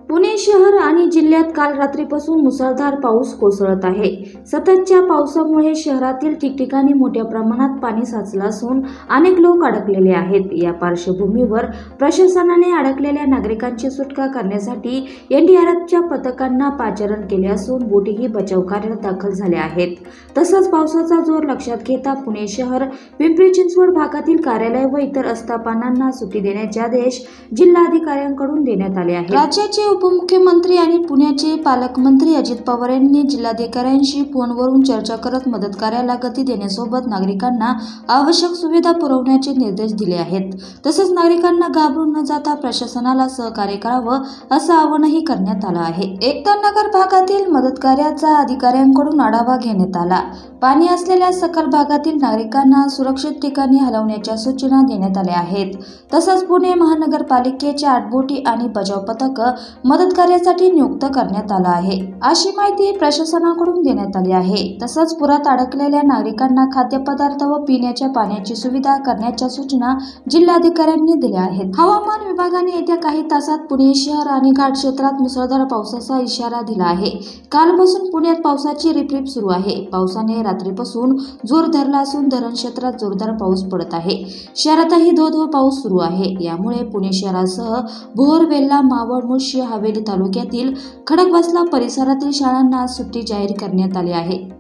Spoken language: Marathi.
पुणे शहर आणि जिल्ह्यात काल रात्रीपासून मुसळधार पाऊस कोसळत आहे. सततच्या पावसामुळे शहरातील ठिकठिकाणी मोठ्या प्रमाणात पाणी साचलं असून अनेक लोक अडकलेले आहेत. या पार्श्वभूमीवर प्रशासनाने अडकलेल्या नागरिकांची सुटका करण्यासाठी एनडीआरएफच्या पथकांना पाचारण केले असून बोटीही बचाव कार्यात दाखल झाल्या आहेत. तसंच पावसाचा जोर लक्षात घेता पुणे शहर, पिंपरी चिंचवड भागातील कार्यालय व इतर आस्थापनांना सुट्टी देण्याचे आदेश जिल्हाधिकाऱ्यांकडून देण्यात आले आहेत. राज्याचे उपमुख्यमंत्री आणि पुण्याचे पालकमंत्री अजित पवार यांनी जिल्हाधिकाऱ्यांशी फोनवरून चर्चा करत मदत कार्याला गती देण्यासोबत नागरिकांना आवश्यक सुविधा पुरवण्याचे निर्देश दिले आहेत. तसंच नागरिकांना घाबरून न जाता प्रशासनाला सहकार्य करावं असं आवाहनही करण्यात आलं आहे. एकता नगर भागातील मदत कार्याचा अधिकाऱ्यांकडून आढावा घेण्यात आला. पाणी असलेल्या सखल भागातील नागरिकांना सुरक्षित ठिकाणी हलवण्याच्या सूचना देण्यात आल्या आहेत. तसंच पुणे महानगरपालिकेच्या 8 बोटी आणि बचाव पथक मदत कार्यासाठी नियुक्त करण्यात आला आहे, अशी माहिती प्रशासनाकडून देण्यात आली आहे. तसंच पुरात अडकलेल्या नागरिकांना खाद्यपदार्थ व पिण्याच्या पाण्याची सुविधा करण्याच्या सूचना जिल्हाधिकाऱ्यांनी दिल्या आहेत. हवामान विभागाने येत्या काही तासात पुणे शहर आणि घाट क्षेत्रात मुसळधार पावसाचा इशारा दिला आहे. कालपासून पुण्यात पावसाची रिपरिप सुरू आहे. पावसाने रात्रीपासून जोर धरला असून धरण क्षेत्रात जोरदार पाऊस पडत आहे. शहरातही धो पाऊस सुरू आहे. यामुळे पुणे शहरासह भोर, वेल्हा, मावळ, मुळशी, हवेली तालुक्यातील खडकवासला परिसरातील शाळांना आज सुट्टी जाहीर करण्यात आली आहे.